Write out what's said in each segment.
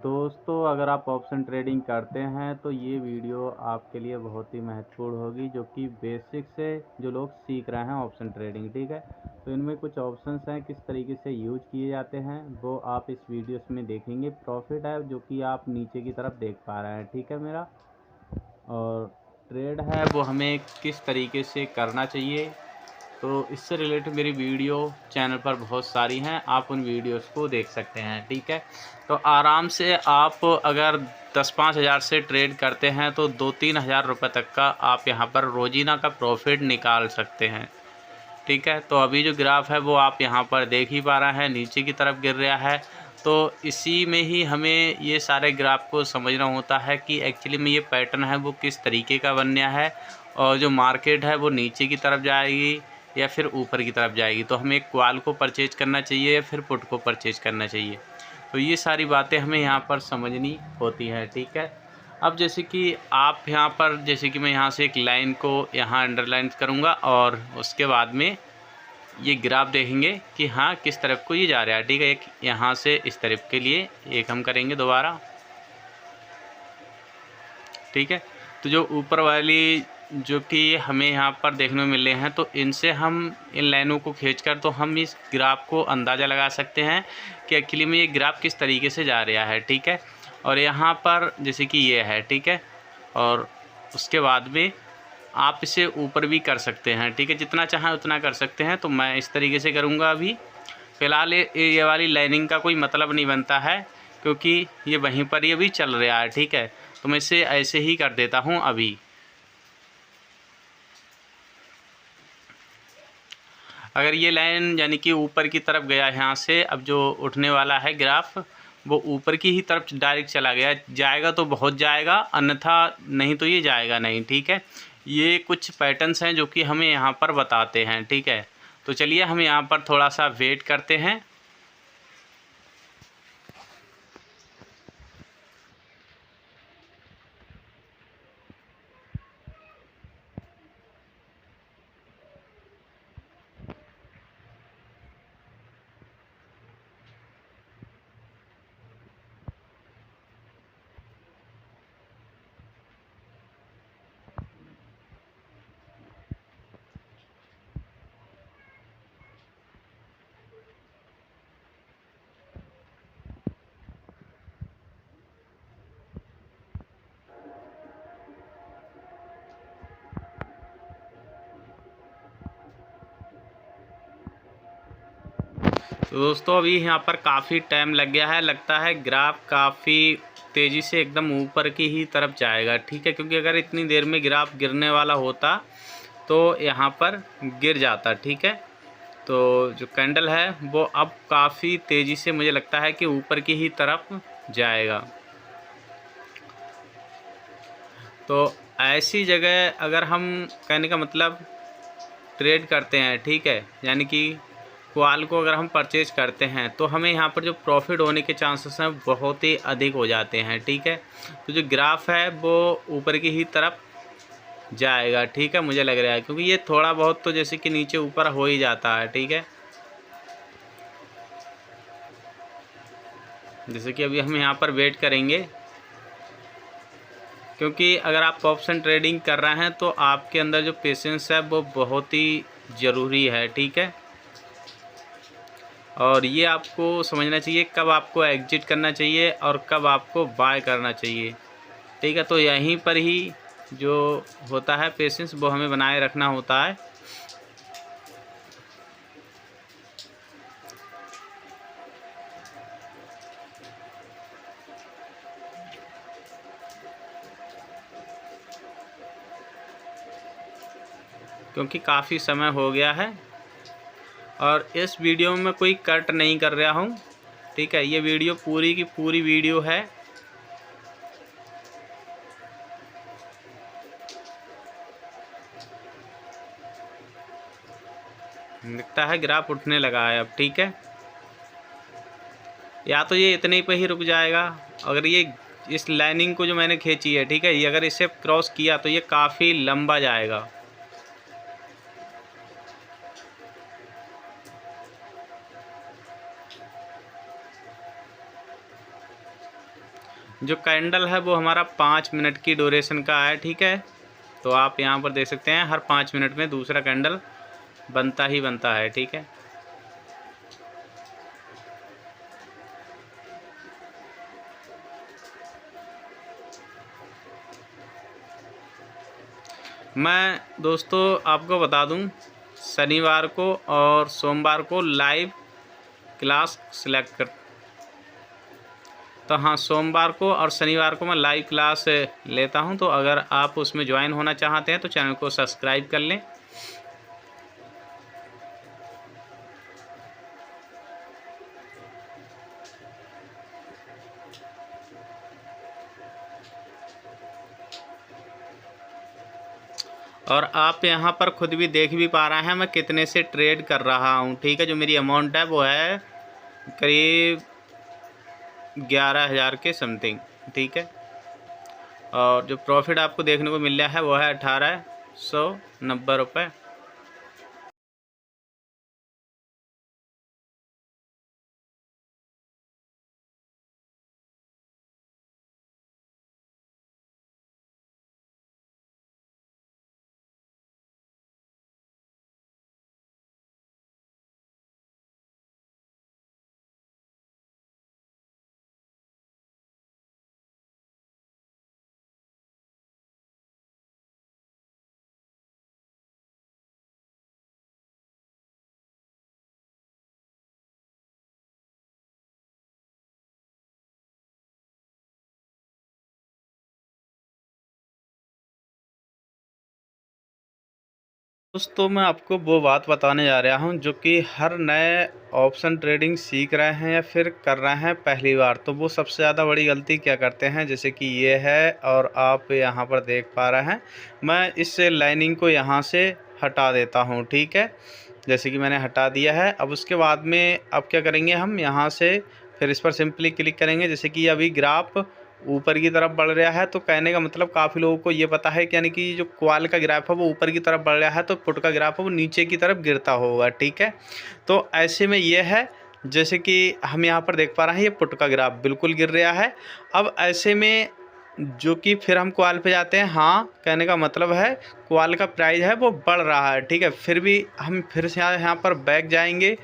दोस्तों अगर आप ऑप्शन ट्रेडिंग करते हैं तो ये वीडियो आपके लिए बहुत ही महत्वपूर्ण होगी, जो कि बेसिक से जो लोग सीख रहे हैं ऑप्शन ट्रेडिंग। ठीक है, तो इनमें कुछ ऑप्शंस हैं, किस तरीके से यूज किए जाते हैं वो आप इस वीडियोस में देखेंगे। प्रॉफिट है जो कि आप नीचे की तरफ देख पा रहे हैं, ठीक है मेरा। और ट्रेड है वो हमें किस तरीके से करना चाहिए, तो इससे रिलेटेड मेरी वीडियो चैनल पर बहुत सारी हैं, आप उन वीडियोस को देख सकते हैं। ठीक है, तो आराम से आप अगर 10-5 हज़ार से ट्रेड करते हैं तो 2-3 हज़ार रुपये तक का आप यहां पर रोजीना का प्रॉफिट निकाल सकते हैं। ठीक है, तो अभी जो ग्राफ है वो आप यहां पर देख ही पा रहे हैं, नीचे की तरफ गिर रहा है। तो इसी में ही हमें ये सारे ग्राफ को समझना होता है कि एक्चुअली में ये पैटर्न है वो किस तरीके का बनना है, और जो मार्केट है वो नीचे की तरफ जाएगी या फिर ऊपर की तरफ जाएगी। तो हमें कॉल को परचेज करना चाहिए या फिर पुट को परचेज करना चाहिए। तो ये सारी बातें हमें यहाँ पर समझनी होती हैं। ठीक है, अब जैसे कि आप यहाँ पर, जैसे कि मैं यहाँ से एक लाइन को यहाँ अंडरलाइन करूँगा और उसके बाद में ये ग्राफ देखेंगे कि हाँ किस तरफ को ये जा रहा है। ठीक है, एक यहाँ से इस तरफ के लिए एक हम करेंगे दोबारा। ठीक है, तो जो ऊपर वाली जो कि हमें यहाँ पर देखने में मिल रहे हैं, तो इनसे हम इन लाइनों को खींचकर तो हम इस ग्राफ को अंदाज़ा लगा सकते हैं कि एक्चुअली में ये ग्राफ किस तरीके से जा रहा है। ठीक है, और यहाँ पर जैसे कि ये है, ठीक है, और उसके बाद में आप इसे ऊपर भी कर सकते हैं। ठीक है, जितना चाहें उतना कर सकते हैं। तो मैं इस तरीके से करूँगा। अभी फ़िलहाल ये वाली लाइनिंग का कोई मतलब नहीं बनता है, क्योंकि ये वहीं पर ही अभी चल रहा है। ठीक है, तो मैं इसे ऐसे ही कर देता हूँ। अभी अगर ये लाइन यानी कि ऊपर की तरफ गया यहाँ से, अब जो उठने वाला है ग्राफ वो ऊपर की ही तरफ डायरेक्ट चला गया, जाएगा तो बहुत जाएगा, अन्यथा नहीं तो ये जाएगा नहीं। ठीक है, ये कुछ पैटर्न्स हैं जो कि हमें यहाँ पर बताते हैं। ठीक है, तो चलिए हम यहाँ पर थोड़ा सा वेट करते हैं। तो दोस्तों अभी यहाँ पर काफ़ी टाइम लग गया है, लगता है ग्राफ काफ़ी तेज़ी से एकदम ऊपर की ही तरफ जाएगा। ठीक है, क्योंकि अगर इतनी देर में ग्राफ गिरने वाला होता तो यहाँ पर गिर जाता। ठीक है, तो जो कैंडल है वो अब काफ़ी तेज़ी से मुझे लगता है कि ऊपर की ही तरफ जाएगा। तो ऐसी जगह अगर हम, कहने का मतलब, ट्रेड करते हैं, ठीक है, यानी कि कॉल को अगर हम परचेज करते हैं तो हमें यहाँ पर जो प्रॉफिट होने के चांसेस हैं बहुत ही अधिक हो जाते हैं। ठीक है, तो जो ग्राफ है वो ऊपर की ही तरफ जाएगा। ठीक है, मुझे लग रहा है, क्योंकि ये थोड़ा बहुत तो जैसे कि नीचे ऊपर हो ही जाता है। ठीक है, जैसे कि अभी हम यहाँ पर वेट करेंगे, क्योंकि अगर आप ऑप्शन ट्रेडिंग कर रहे हैं तो आपके अंदर जो पेशेंस है वो बहुत ही ज़रूरी है। ठीक है, और ये आपको समझना चाहिए कब आपको एग्जिट करना चाहिए और कब आपको बाय करना चाहिए। ठीक है, तो यहीं पर ही जो होता है पेशेंस वो हमें बनाए रखना होता है। क्योंकि काफ़ी समय हो गया है और इस वीडियो में कोई कट नहीं कर रहा हूँ। ठीक है, ये वीडियो पूरी की पूरी वीडियो है। दिखता है ग्राफ उठने लगा है अब। ठीक है, या तो ये इतने पे ही रुक जाएगा। अगर ये इस लाइनिंग को जो मैंने खींची है, ठीक है, ये अगर इसे क्रॉस किया तो ये काफ़ी लंबा जाएगा। जो कैंडल है वो हमारा 5 मिनट की ड्यूरेशन का है, ठीक है। तो आप यहाँ पर देख सकते हैं हर 5 मिनट में दूसरा कैंडल बनता ही बनता है, ठीक है। मैं दोस्तों आपको बता दूं, शनिवार को और सोमवार को लाइव क्लास सिलेक्ट कर, तो हाँ, सोमवार को और शनिवार को मैं लाइव क्लास लेता हूं। तो अगर आप उसमें ज्वाइन होना चाहते हैं तो चैनल को सब्सक्राइब कर लें। और आप यहाँ पर खुद भी देख भी पा रहे हैं मैं कितने से ट्रेड कर रहा हूँ, ठीक है। जो मेरी अमाउंट है वो है करीब 11,000 के समथिंग, ठीक है। और जो प्रॉफिट आपको देखने को मिल रहा है वो है 1890 रुपये। दोस्तों मैं आपको वो बात बताने जा रहा हूँ जो कि हर नए ऑप्शन ट्रेडिंग सीख रहे हैं या फिर कर रहे हैं पहली बार, तो वो सबसे ज़्यादा बड़ी गलती क्या करते हैं। जैसे कि ये है और आप यहाँ पर देख पा रहे हैं, मैं इस लाइनिंग को यहाँ से हटा देता हूँ, ठीक है। जैसे कि मैंने हटा दिया है। अब उसके बाद में अब क्या करेंगे, हम यहाँ से फिर इस पर सिंपली क्लिक करेंगे। जैसे कि अभी ग्राफ ऊपर की तरफ बढ़ रहा है, तो कहने का मतलब काफ़ी लोगों को ये पता है कि यानी कि जो कॉल का ग्राफ है वो ऊपर की तरफ बढ़ रहा है, तो पुट का ग्राफ है वो नीचे की तरफ गिरता होगा, ठीक है। तो ऐसे में ये है, जैसे कि हम यहाँ पर देख पा रहे हैं ये पुट का ग्राफ बिल्कुल गिर रहा है। अब ऐसे में जो कि फिर हम कॉल पे जाते हैं, हाँ, कहने का मतलब है कॉल का प्राइस है वो बढ़ रहा है, ठीक है। फिर भी हम फिर से यहाँ पर बैक जाएंगे।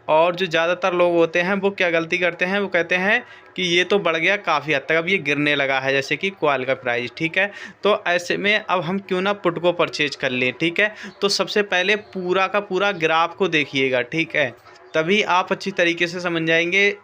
और जो ज़्यादातर लोग होते हैं वो क्या गलती करते हैं, वो कहते हैं कि ये तो बढ़ गया काफ़ी हद तक, अब ये गिरने लगा है जैसे कि कॉल का प्राइस, ठीक है। तो ऐसे में अब हम क्यों ना पुट को परचेज कर लें, ठीक है। तो सबसे पहले पूरा का पूरा ग्राफ को देखिएगा, ठीक है, तभी आप अच्छी तरीके से समझ जाएंगे,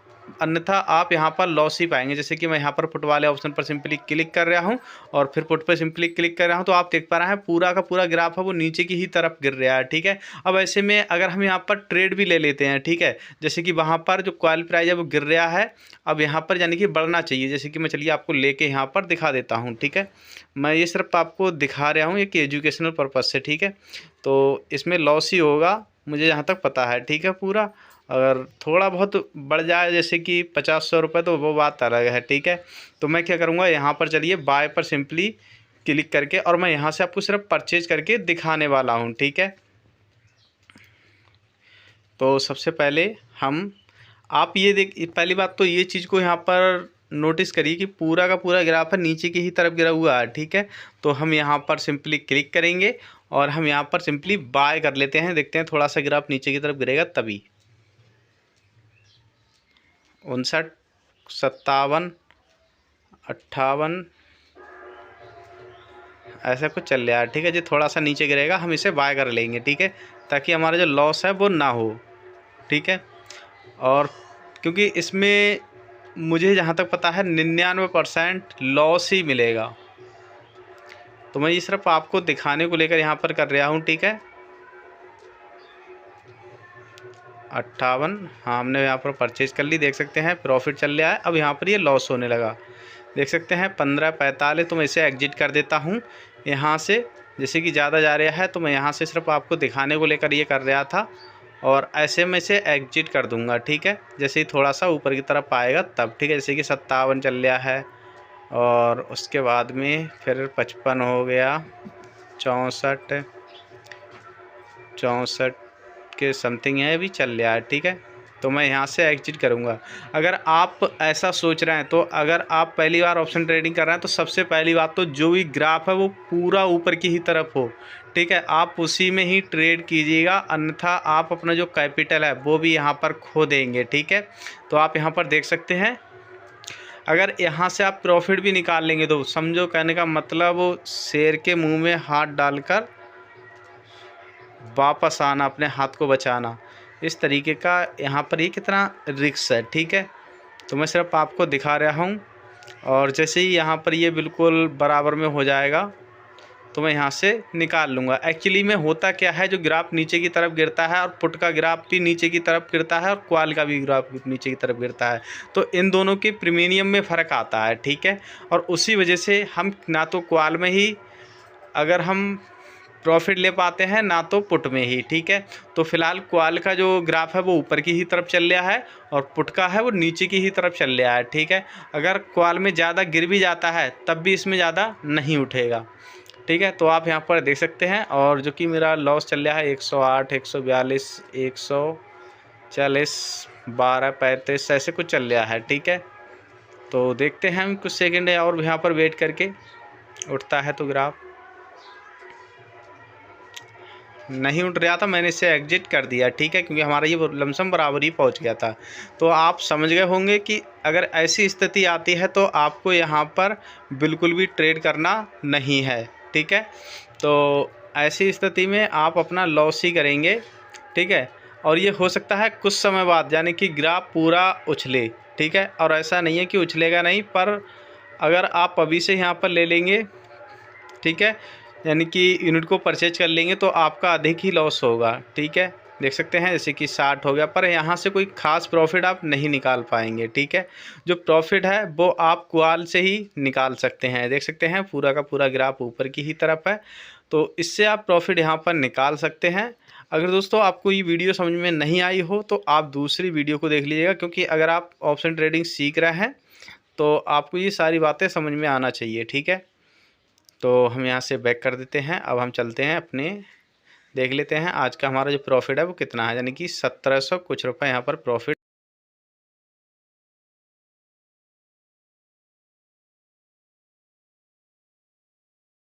अन्यथा आप यहाँ पर लॉस ही पाएंगे। जैसे कि मैं यहाँ पर पुट वाले ऑप्शन पर सिंपली क्लिक कर रहा हूँ और फिर पुट पर सिंपली क्लिक कर रहा हूँ, तो आप देख पा रहे हैं पूरा का पूरा ग्राफ है वो नीचे की ही तरफ गिर रहा है, ठीक है। अब ऐसे में अगर हम यहाँ पर ट्रेड भी ले लेते हैं, ठीक है, जैसे कि वहाँ पर जो कॉल प्राइस है वो गिर रहा है, अब यहाँ पर यानी कि बढ़ना चाहिए। जैसे कि मैं चलिए आपको लेके यहाँ पर दिखा देता हूँ, ठीक है। मैं ये सिर्फ आपको दिखा रहा हूँ एक एजुकेशनल पर्पज़ से, ठीक है। तो इसमें लॉस ही होगा मुझे जहाँ तक पता है, ठीक है। पूरा अगर थोड़ा बहुत बढ़ जाए जैसे कि 50-100 रुपये तो वो बात अलग है, ठीक है। तो मैं क्या करूँगा, यहाँ पर चलिए बाय पर सिंपली क्लिक करके और मैं यहाँ से आपको सिर्फ परचेज करके दिखाने वाला हूँ, ठीक है। तो सबसे पहले हम आप ये देख, पहली बात तो ये चीज़ को यहाँ पर नोटिस करिए कि पूरा का पूरा ग्राफ है नीचे की ही तरफ गिरा हुआ है, ठीक है। तो हम यहाँ पर सिंपली क्लिक करेंगे और हम यहाँ पर सिंपली बाय कर लेते हैं। देखते हैं थोड़ा सा ग्राफ नीचे की तरफ गिरेगा तभी। 59, 57, 58 ऐसा कुछ चल रहा है, ठीक है जी। थोड़ा सा नीचे गिरेगा हम इसे बाय कर लेंगे, ठीक है, ताकि हमारा जो लॉस है वो ना हो, ठीक है। और क्योंकि इसमें मुझे जहाँ तक पता है 99% लॉस ही मिलेगा, तो मैं ये सिर्फ आपको दिखाने को लेकर यहाँ पर कर रहा हूँ, ठीक है। 58, हाँ, हमने यहाँ पर परचेज कर ली, देख सकते हैं प्रॉफिट चल रहा है। अब यहाँ पर ये लॉस होने लगा, देख सकते हैं 15:45। तो मैं इसे एग्जिट कर देता हूँ यहाँ से। जैसे कि ज़्यादा जा रहा है तो मैं यहाँ से सिर्फ आपको दिखाने को लेकर ये कर रहा था, और ऐसे में इसे एग्जिट कर दूँगा, ठीक है। जैसे ही थोड़ा सा ऊपर की तरफ आएगा तब, ठीक है। जैसे कि 57 चल रहा है और उसके बाद में फिर 55 हो गया, 64 के समथिंग है अभी चल रहा है, ठीक है। तो मैं यहाँ से एग्जिट करूँगा। अगर आप ऐसा सोच रहे हैं तो अगर आप पहली बार ऑप्शन ट्रेडिंग कर रहे हैं तो सबसे पहली बात तो जो भी ग्राफ है वो पूरा ऊपर की ही तरफ हो, ठीक है, आप उसी में ही ट्रेड कीजिएगा, अन्यथा आप अपना जो कैपिटल है वो भी यहाँ पर खो देंगे, ठीक है। तो आप यहाँ पर देख सकते हैं, अगर यहाँ से आप प्रॉफिट भी निकाल लेंगे तो समझो कहने का मतलब वो शेर के मुंह में हाथ डालकर वापस आना, अपने हाथ को बचाना, इस तरीके का यहाँ पर ये कितना रिस्क है, ठीक है। तो मैं सिर्फ आपको दिखा रहा हूँ, और जैसे ही यहाँ पर ये बिल्कुल बराबर में हो जाएगा तो मैं यहाँ से निकाल लूँगा। एक्चुअली में होता क्या है, जो ग्राफ नीचे की तरफ गिरता है और पुट का ग्राफ भी नीचे की तरफ गिरता है और कॉल का भी ग्राफ नीचे की तरफ गिरता है, तो इन दोनों के प्रीमियम में फ़र्क आता है, ठीक है। और उसी वजह से हम ना तो कॉल में ही अगर हम प्रॉफिट ले पाते हैं ना तो पुट में ही, ठीक है। तो फिलहाल कॉल का जो ग्राफ है वो ऊपर की ही तरफ चल रहा है और पुट का है वो नीचे की ही तरफ चल रहा है, ठीक है। अगर कॉल में ज़्यादा गिर भी जाता है तब भी इसमें ज़्यादा नहीं उठेगा, ठीक है। तो आप यहाँ पर देख सकते हैं, और जो कि मेरा लॉस चल रहा है 108, 142, 140, 12, 35 ऐसे कुछ चल रहा है, ठीक है। तो देखते हैं हम कुछ सेकंड और यहाँ पर वेट करके, उठता है तो ग्राफ नहीं उठ रहा था, मैंने इसे एग्जिट कर दिया, ठीक है, क्योंकि हमारा ये लमसम बराबर ही पहुंच गया था। तो आप समझ गए होंगे कि अगर ऐसी स्थिति आती है तो आपको यहाँ पर बिल्कुल भी ट्रेड करना नहीं है, ठीक है। तो ऐसी स्थिति में आप अपना लॉस ही करेंगे, ठीक है। और ये हो सकता है कुछ समय बाद, यानी कि ग्राफ पूरा उछले, ठीक है, और ऐसा नहीं है कि उछलेगा नहीं, पर अगर आप अभी से यहाँ पर ले लेंगे, ठीक है, यानी कि यूनिट को परचेज कर लेंगे तो आपका अधिक ही लॉस होगा, ठीक है। देख सकते हैं जैसे कि 60 हो गया, पर यहाँ से कोई ख़ास प्रॉफिट आप नहीं निकाल पाएंगे, ठीक है। जो प्रॉफिट है वो आप कॉल से ही निकाल सकते हैं। देख सकते हैं पूरा का पूरा ग्राफ ऊपर की ही तरफ है, तो इससे आप प्रॉफिट यहाँ पर निकाल सकते हैं। अगर दोस्तों आपको ये वीडियो समझ में नहीं आई हो तो आप दूसरी वीडियो को देख लीजिएगा, क्योंकि अगर आप ऑप्शन ट्रेडिंग सीख रहे हैं तो आपको ये सारी बातें समझ में आना चाहिए, ठीक है। तो हम यहाँ से बैक कर देते हैं। अब हम चलते हैं अपने, देख लेते हैं आज का हमारा जो प्रॉफिट है वो कितना है, यानी कि 1700 कुछ रुपए यहाँ पर प्रॉफिट